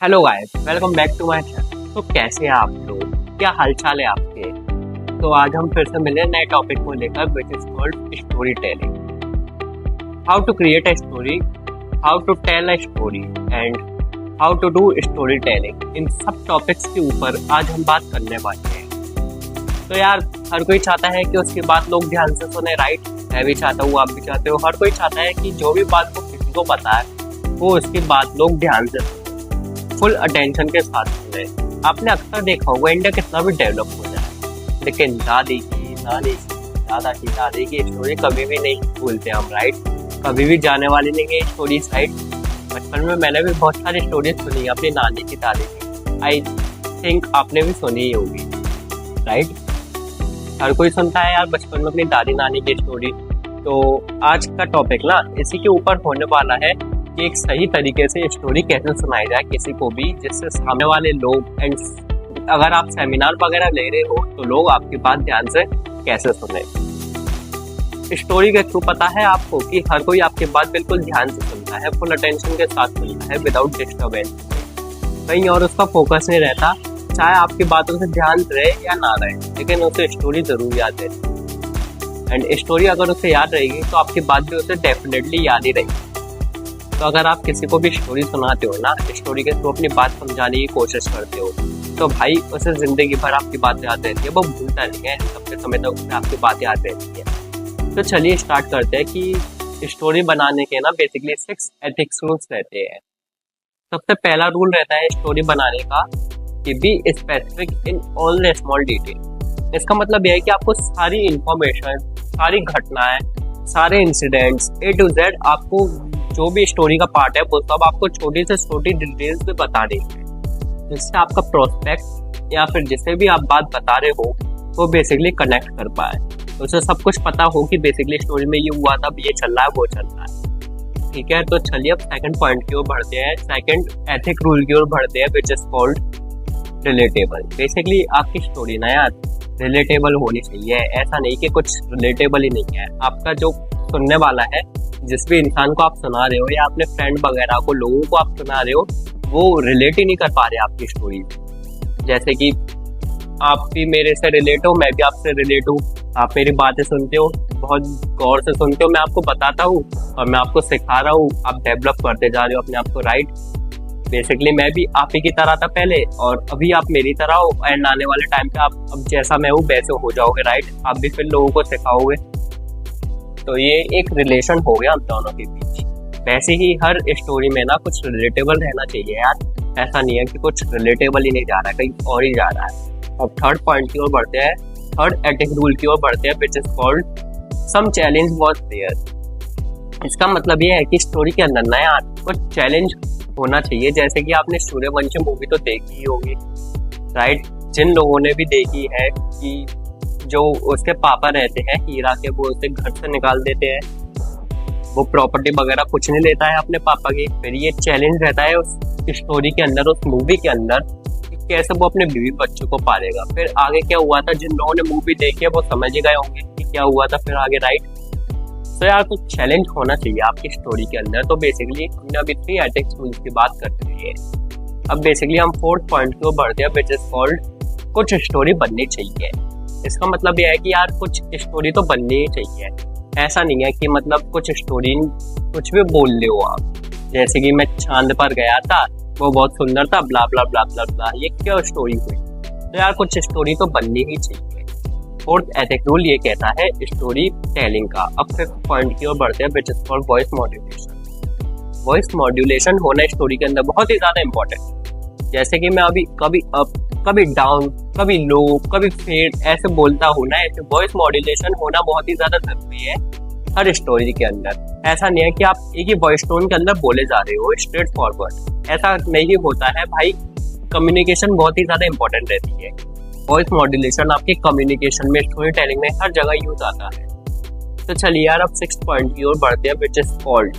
Hello guys, welcome back to my channel. तो कैसे हैं आप लोग? क्या हालचाल है आपके? तो आज हम फिर से मिले नए टॉपिक को लेकर, which is called story telling. How to create a story, how to tell a story and how to do story telling. इन सब टॉपिक्स के ऊपर आज हम बात करने वाले हैं। तो यार, हर कोई चाहता है कि उसकी बात लोग ध्यान से सुने, राइट? मैं भी चाहता हूँ, आप भी चाहते हो। हर कोई चाहता है कि जो भी बात वो किसी को पता है वो उसकी बात लोग ध्यान से सुने, फुल अटेंशन के साथ सुने। आपने अक्सर देखा होगा इंडिया कितना भी डेवलप हो जाए, लेकिन दादी की नानी की दादा की दादी की स्टोरी कभी भी नहीं भूलते हम, राइट? कभी भी जाने वाली नहीं है स्टोरी साइड। बचपन में मैंने भी बहुत सारी स्टोरीज सुनी है अपनी नानी की दादी की। आई थिंक आपने भी सुनी ही होगी, राइट? हर कोई सुनता है यार बचपन में अपनी दादी नानी की स्टोरी। तो आज का टॉपिक ना इसी के ऊपर होने वाला है कि एक सही तरीके से स्टोरी कैसे सुनाई जाए किसी को भी, जिससे सामने वाले लोग एंड अगर आप सेमिनार वगैरह ले रहे हो तो लोग आपकी बात ध्यान से कैसे सुने। स्टोरी के थ्रू पता है आपको कि हर कोई आपकी बात बिल्कुल ध्यान से सुनता है, फुल अटेंशन के साथ सुनता है, विदाउट डिस्टर्बेंस। कहीं और उसका फोकस नहीं रहता, चाहे आपकी बातों से ध्यान रहे या ना रहे, लेकिन उसे स्टोरी जरूर याद रहती है। एंड स्टोरी अगर उसे याद रहेगी तो आपकी बात भी उसे डेफिनेटली याद ही रहेगी। तो अगर आप किसी को भी स्टोरी सुनाते हो ना, स्टोरी के थ्रू अपनी बात समझाने की कोशिश करते हो, तो भाई उसे जिंदगी भर आपकी बात याद रहती है, वो भूलता नहीं है, लंबे समय तक उसे आपकी बात याद रहती है। तो चलिए स्टार्ट करते हैं कि स्टोरी बनाने के ना बेसिकली 6 एथिक्स रूल्स रहते हैं। सबसे पहला रूल रहता है स्टोरी बनाने का कि be specific in all the small detail. इसका मतलब यह है कि आपको सारी इंफॉर्मेशन, सारी घटनाएं, सारे इंसिडेंट्स A to Z, आपको जो भी स्टोरी का पार्ट है वो सब आपको छोटी से छोटी डिटेल्स में बतानी है, जिससे आपका प्रोस्पेक्ट या फिर जिसे भी आप बात बता रहे हो वो बेसिकली कनेक्ट कर पाए, उसे सब कुछ पता हो कि बेसिकली स्टोरी में ये हुआ था, ये चल रहा है, वो चल रहा है। ठीक है, तो चलिए अब सेकंड पॉइंट की ओर बढ़ते हैं, सेकंड एथिक रूल की ओर बढ़ते हैं, which is called relatable. Basically आपकी स्टोरी ना यार रिलेटेबल होनी चाहिए। ऐसा नहीं कि कुछ रिलेटेबल ही नहीं है। आपका जो सुनने वाला है, जिस भी इंसान को आप सुना रहे हो या अपने फ्रेंड वगैरह को, लोगों को आप सुना रहे हो, वो रिलेट ही नहीं कर पा रहे आपकी स्टोरी। जैसे कि आप भी मेरे से रिलेट हो, मैं भी आपसे रिलेट हूँ, आप मेरी बातें सुनते हो, बहुत गौर से सुनते हो, मैं आपको बताता हूँ और मैं आपको सिखा रहा हूँ, आप डेवलप करते जा रहे हो अपने आप को, राइट? बेसिकली मैं भी आप ही की तरह था पहले और अभी आप मेरी तरह हो, एंड आने वाले टाइम पे आप अब जैसा मैं हूँ वैसे हो जाओगे, राइट? आप भी फिर लोगों को सिखाओगे। तो ये एक रिलेशन हो गया हम दोनों के बीच। वैसे ही हर स्टोरी में ना कुछ रिलेटेबल रहना चाहिए यार। ऐसा नहीं है कि कुछ रिलेटेबल ही नहीं जा रहा है, कहीं और ही जा रहा है। अब थर्ड पॉइंट की ओर बढ़ते हैं, थर्ड एथिक रूल की ओर बढ़ते हैं, which is called some challenge was there. इसका मतलब ये है कि स्टोरी के अंदर ना यार कुछ चैलेंज होना चाहिए। जैसे कि आपने सूर्यवंशम मूवी तो देखी ही होगी, राइट? जिन लोगों ने भी देखी है कि जो उसके पापा रहते हैं हीरा के, वो उसे घर से निकाल देते हैं, वो प्रॉपर्टी वगैरह कुछ नहीं लेता है अपने पापा की। फिर ये चैलेंज रहता है उस स्टोरी के अंदर, उस मूवी के अंदर, कि कैसे वो अपने बीवी बच्चों को पालेगा। फिर आगे क्या हुआ था, जिन लोगों ने मूवी देखी है वो समझ ही गए होंगे कि क्या हुआ था फिर आगे, राइट? तो यार कुछ चैलेंज होना चाहिए आपकी स्टोरी के अंदर। तो बेसिकली हमने अभी 3 एथिक्स रूल्स की बात कर रही है। अब बेसिकली हम फोर्थ पॉइंट को बढ़ते हैं, विच इज कॉल्ड कुछ स्टोरी बननी चाहिए। इसका मतलब यह है कि यार कुछ स्टोरी तो बननी ही चाहिए। ऐसा नहीं है कि मतलब कुछ स्टोरी कुछ भी बोल ले हो आप, जैसे कि मैं चांद पर गया था, वो बहुत सुंदर था, ब्ला ब्ला ब्ला ब्ला ब्ला, ये क्या स्टोरी हुई? तो यार कुछ स्टोरी तो बननी ही चाहिए। फोर्थ एथिक रूल ये कहता है स्टोरी टेलिंग का। अब फिफ्थ पॉइंट की ओर बढ़ते हैं, which is called voice modulation. Voice modulation होना स्टोरी के अंदर बहुत ही ज्यादा इंपॉर्टेंट। जैसे कि मैं अभी कभी अप, कभी डाउन, कभी लो, कभी फेड ऐसे बोलता हूँ ना, ऐसे वॉइस मॉड्यूलेशन होना बहुत ही ज्यादा जरूरी है हर स्टोरी के अंदर। ऐसा नहीं है कि आप एक ही वॉइस टोन के अंदर बोले जा रहे हो स्ट्रेट फॉरवर्ड, ऐसा नहीं होता है भाई। कम्युनिकेशन बहुत ही ज्यादा इंपॉर्टेंट रहती है। वॉइस मॉड्यूलेशन आपके कम्युनिकेशन में, स्टोरी टेलिंग में हर जगह यूज आता है। तो चलिए यार अब 6th पॉइंट की ओर बढ़ते हैं, which is called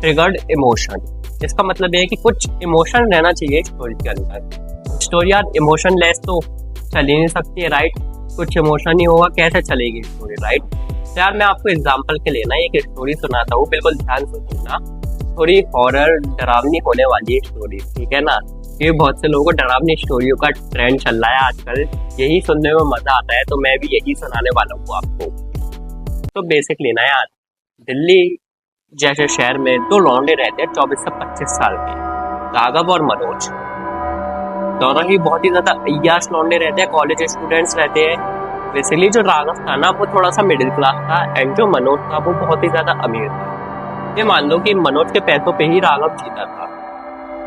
triggered emotion. इसका मतलब ये है कि कुछ इमोशन रहना चाहिए स्टोरी के अंदर। स्टोरी यार इमोशन लेस तो चल ही नहीं सकती है, राइट? कुछ इमोशन ही होगा कैसे चलेगी स्टोरी, राइट? तो यार मैं आपको एग्जांपल के लिए ना एक स्टोरी सुनाता हूँ, बिल्कुल ध्यान से सुनना। थोड़ी हॉरर डरावनी होने वाली है स्टोरी, ठीक है ना। ये बहुत से लोगों को डरावनी स्टोरियों का ट्रेंड चल रहा है आजकल, यही सुनने में मजा आता है, तो मैं भी यही सुनाने वाला हूँ आपको। तो बेसिकली ना यार, दिल्ली जैसे शहर में दो लौंडे रहते हैं 24 से 25 साल के, राघव और मनोज। दोनों ही बहुत ही ज्यादा अय्याश लौंडे रहते हैं, कॉलेज स्टूडेंट्स रहते हैं। बेसिकली जो राघव था ना वो थोड़ा सा मिडिल क्लास था, एंड जो मनोज था वो बहुत ही ज्यादा अमीर था। ये मान लो कि मनोज के पैसों पे ही राघव जीता था।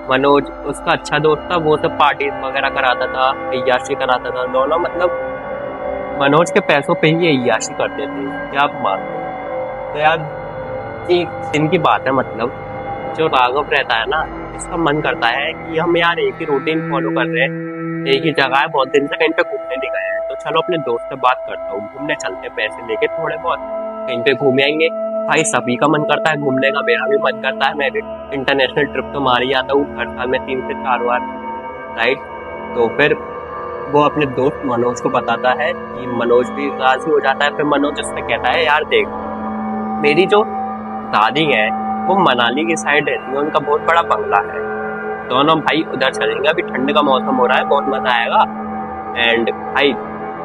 मनोज उसका अच्छा दोस्त था, वो सब पार्टी वगैरह कराता था, अय्याशी कराता था। दोनों मतलब मनोज के पैसों पे ही अय्याशी करते थे, क्या आप मानते हो? तो यार एक दिन की बात है, मतलब जो राघव रहता है ना, इसका मन करता है कि हम यार एक ही रूटीन फॉलो कर रहे हैं, एक ही जगह है, बहुत दिन से कहीं पे घूमने नहीं गए हैं, तो चलो अपने दोस्त से बात करता हूँ, घूमने चलते, पैसे लेके थोड़े बहुत कहीं पे घूम आएंगे। भाई सभी का मन करता है घूमने का, मेरा भी मन करता है, मैं भी इंटरनेशनल ट्रिप तो मार ही आता हूँ हर साल में 3 से 4 बार, राइट। तो फिर वो अपने दोस्त मनोज को बताता है कि मनोज भी राजी हो जाता है। फिर मनोज उससे कहता है यार देख, मेरी जो दादी है वो मनाली की साइड रहती है, उनका बहुत बड़ा बंगला है, दोनों भाई उधर चलेंगे, अभी ठंड का मौसम हो रहा है, बहुत मजा आएगा, एंड भाई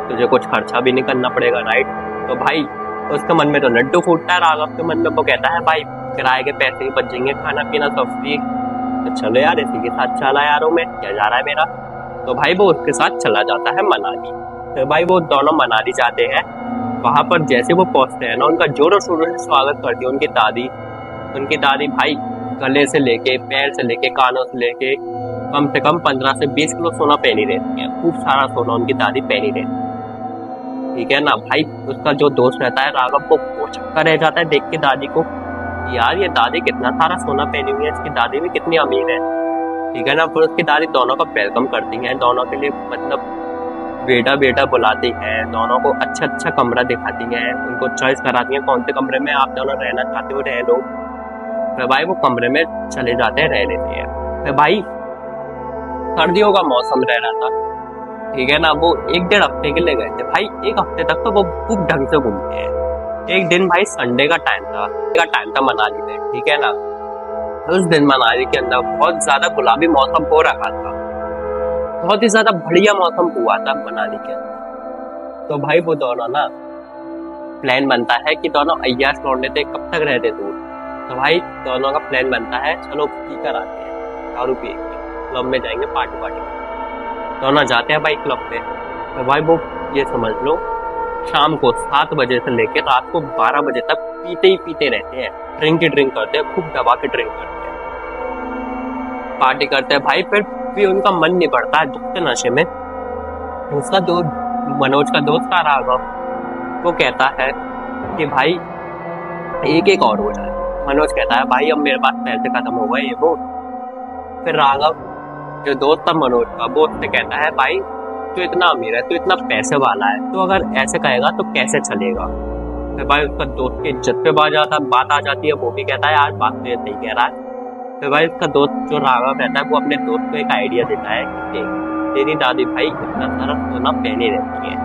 तुझे कुछ खर्चा भी नहीं करना पड़ेगा, राइट। तो भाई उसके मन में तो लड्डू फूटता है, राघव के मन में वो कहता है भाई किराए के पैसे ही बच जाएंगे, खाना पीना सब फ्री, तो चलो यार इसी के साथ चला यारों में क्या जा रहा है मेरा। तो भाई वो उसके साथ चला जाता है मनाली। तो भाई वो दोनों मनाली जाते हैं। वहां पर जैसे वो पहुंचते हैं ना, उनका जोरों शोरों से स्वागत करती है उनकी दादी भाई गले से लेके पैर से लेके कानों से लेके कम से कम 15 से 20 किलो सोना पहनी रहती है, खूब सारा सोना उनकी दादी पहनी रहती है, ठीक है ना। भाई उसका जो दोस्त रहता है राघव को चक्कर रह जाता है देख के दादी को, यार ये दादी कितना सारा सोना पहनी हुई है, इसकी दादी भी कितनी अमीर है, ठीक है ना। फिर उसकी दादी दोनों का वेलकम करती है, दोनों के लिए मतलब बेटा बेटा बुलाती है, दोनों को अच्छा कमरा दिखाती है, उनको चॉइस कराती है कौन से कमरे में आप दोनों रहना चाहते हो रह लो। फिर भाई वो कमरे में चले जाते हैं, रह लेते हैं। फिर भाई सर्दियों का मौसम रह रहा था, ठीक है ना, वो 1-1.5 हफ्ते के लिए गए थे। भाई 1 हफ्ते तक तो वो खूब ढंग से घूमते हैं। एक दिन भाई संडे का टाइम था मनाली में, ठीक है ना। उस दिन मनाली के अंदर बहुत ज्यादा गुलाबी मौसम हो रखा था, बहुत ही ज्यादा बढ़िया मौसम हुआ था मनाली के अंदर। तो भाई वो दोनों ना प्लान बनता है कि दोनों अय्याश लौंडे थे, कब तक रहते दूर। तो भाई दोनों का प्लान बनता है चलो पीकर आते हैं, दारू पी के क्लब में जाएंगे, पार्टी। दोनों जाते हैं भाई क्लब में। तो भाई वो ये समझ लो शाम को 7 बजे से लेकर रात को 12 बजे तक पीते रहते हैं, ड्रिंक करते हैं, खूब दबा के ड्रिंक करते हैं, पार्टी करते हैं। भाई फिर भी उनका मन नहीं बढ़ता है, दुखते नशे में। उसका दोस्त मनोज का दोस्त था राघव, वो कहता है कि भाई एक और हो जाए। मनोज कहता है भाई अब मेरे पास पैसे खत्म हो गए ये वो। फिर राघव जो दोस्त था मनोज का, वो उससे कहता है भाई तू इतना अमीर है, तू इतना पैसे वाला है, तो अगर ऐसे कहेगा तो कैसे चलेगा। फिर भाई उसका दोस्त की इज्जत पे बात आ जाती है, वो भी कहता है यार बात तो ये सही कह रहा है। फिर भाई उसका दोस्त जो राघव रहता है वो अपने दोस्त को एक आइडिया देता है कि तेरी दादी भाई इतना सारा सोना पहने रहती है,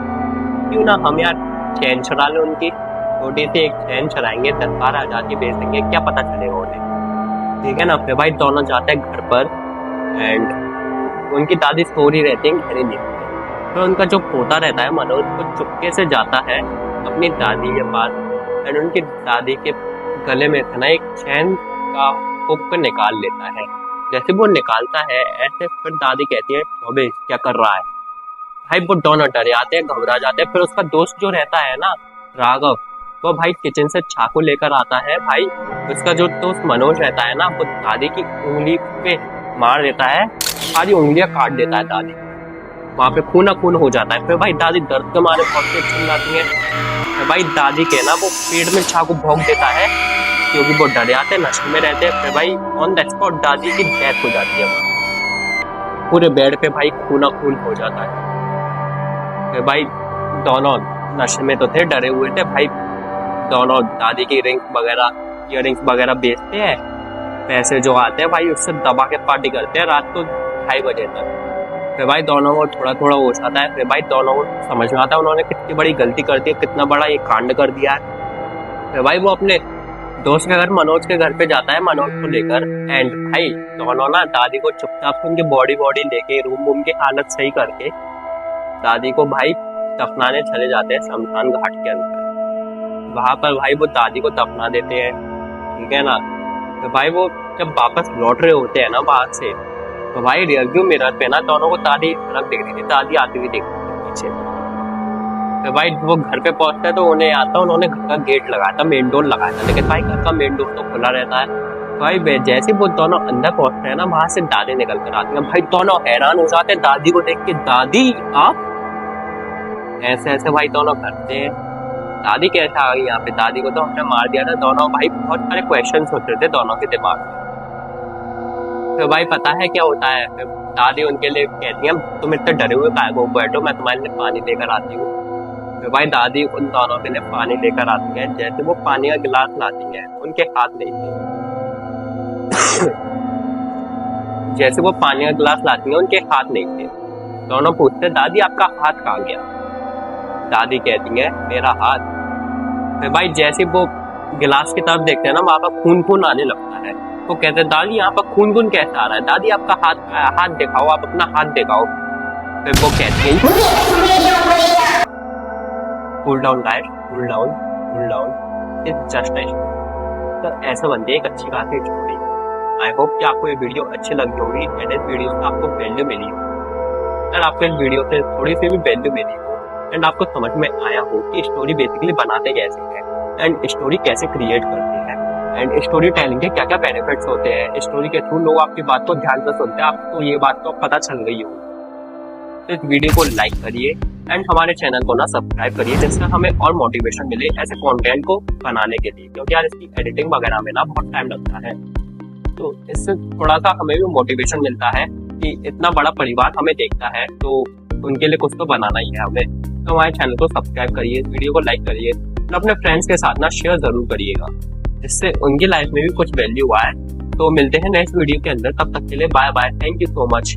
क्यों ना हम यार चैन चुरा लें उनकी, छोटी सी एक चैन चुराएंगे, 10-12 हज़ार की बेच देंगे, क्या पता चलेगा उन्हें, ठीक है ना। फिर भाई दोनों जाते हैं घर पर, एंड उनकी दादी सो रही रहती है गहरी नींद में। तो उनका जो पोता रहता है मनोज, वो चुपके से जाता है अपनी दादी के पास, एंड उनकी दादी के गले में से ना एक चैन का हुक निकाल लेता है। जैसे वो निकालता है ऐसे फिर दादी कहती है अबे क्या कर रहा है। भाई वो दोनों डर जाते हैं, घबरा जाते हैं। फिर उसका दोस्त जो रहता है ना राघव, वो भाई किचन से चाकू लेकर आता है। भाई उसका जो दोस्त मनोज रहता है ना, वो दादी की उंगली पे मार देता है, सारी उंगलियां काट देता है दादी, वहां पे खून हो जाता है। फिर भाई दादी दर्द के मारे बहुत तेज चिल्लाती है। फिर भाई दादी के ना वो पेट में चाकू भोंक देता है, क्योंकि वो डर जाते हैं, नशे में रहते हैं। फिर भाई ऑन द स्पॉट दादी की डेथ हो जाती है, पूरे बेड पे भाई खून हो जाता है। फिर भाई दोनों नशे में तो थे, डरे हुए थे। भाई दोनों दादी की इयररिंग्स वगैरह बेचते हैं, पैसे जो आते हैं भाई उससे दबा के पार्टी करते हैं रात को 2:30 बजे तक। फिर भाई दोनों को थोड़ा होश आता है। फिर भाई दोनों को समझ में आता है उन्होंने कितनी बड़ी गलती कर दी है, कितना बड़ा ये कांड कर दिया है। फिर भाई वो अपने दोस्त के घर मनोज के घर पे जाता है मनोज को लेकर। एंड भाई दोनों ना दादी को चुपचाप से उनकी बॉडी लेके रूम की हालत सही करके दादी को भाई दफनाने चले जाते हैं शमशान घाट के अंदर। वहां पर भाई वो दादी को दफना देते हैं, ठीक है ना। तो भाई वो जब वापस लौट रहे होते हैं ना बाहर से, तो भाई रियरव्यू मिरर पे ना दोनों को दादी सड़क दिख रही थी, दादी आती हुई दिख रही थी पीछे। तो भाई वो घर पे पहुंचता है तो उन्हें आता, उन्होंने घर का गेट लगाया था, मेन डोर लगाया था, लेकिन भाई घर का मेन डोर तो खुला रहता है। भाई जैसे वो दोनों अंदर पहुंचते हैं ना, वहां से दादी निकल कर आती है। भाई दोनों हैरान हो जाते हैं दादी को देख के, दादी आप ऐसे ऐसे भाई दोनों करते हैं, दादी कैसे आ गई यहाँ पे, दादी को तो हमने मार दिया था। दोनों भाई बहुत सारे क्वेश्चन होते थे दोनों के दिमाग में। तो भाई पता है क्या होता है, दादी उनके लिए कहती है तुम इतने डरे हुए काहे को, बैठो मैं तुम्हारे लिए पानी लेकर आती हूँ। तो भाई दादी उन दोनों के लिए पानी लेकर आती है। जैसे वो पानी का गिलास लाती है, उनके हाथ नहीं थे। जैसे वो पानी का गिलास लाती है, उनके हाथ नहीं थे। दोनों पूछते दादी आपका हाथ कहाँ गया। दादी कहती है मेरा हाथ। फिर भाई जैसे वो गिलास की तरफ देखते हैं ना, वहां पर खून खून आने लगता है। वो कहते हैं दादी यहाँ पर खून खून कैसे आ रहा है, दादी आपका हाथ दिखाओ, आप अपना हाथ दिखाओ। फिर वो कहती है cool down guys, cool down, cool down, it's just a story. तो ऐसा बनती है एक अच्छी खासी स्टोरी। आई होप कि आपको ये वीडियो अच्छी लगी होगी एंड इस वीडियो से आपको वैल्यू मिली हो, एंड आपको इस वीडियो से थोड़ी सी भी वैल्यू मिली हो, एंड आपको समझ में आया हो कि स्टोरी बेसिकली बनाते कैसे हैं एंड स्टोरी कैसे क्रिएट करते हैं एंड स्टोरी टेलिंग के क्या क्या बेनिफिट्स होते हैं। स्टोरी के थ्रू लोग आपकी बात को ध्यान से सुनते हैं, आपको ये बात तो पता चल गई हो। तो इस वीडियो को लाइक करिए एंड हमारे चैनल को ना सब्सक्राइब करिए, जिससे हमें और मोटिवेशन मिले ऐसे कंटेंट को बनाने के लिए, क्योंकि यार इसकी एडिटिंग वगैरह में ना बहुत टाइम लगता है। तो इससे थोड़ा सा हमें भी मोटिवेशन मिलता है कि इतना बड़ा परिवार हमें देखता है, तो उनके लिए कुछ तो बनाना ही है हमें। तो हमारे चैनल को सब्सक्राइब करिए, वीडियो को लाइक करिए और अपने फ्रेंड्स के साथ ना शेयर जरूर करिएगा, जिससे उनकी लाइफ में भी कुछ वैल्यू आए। तो मिलते हैं नेक्स्ट वीडियो के अंदर, तब तक के लिए bye bye, thank you so much.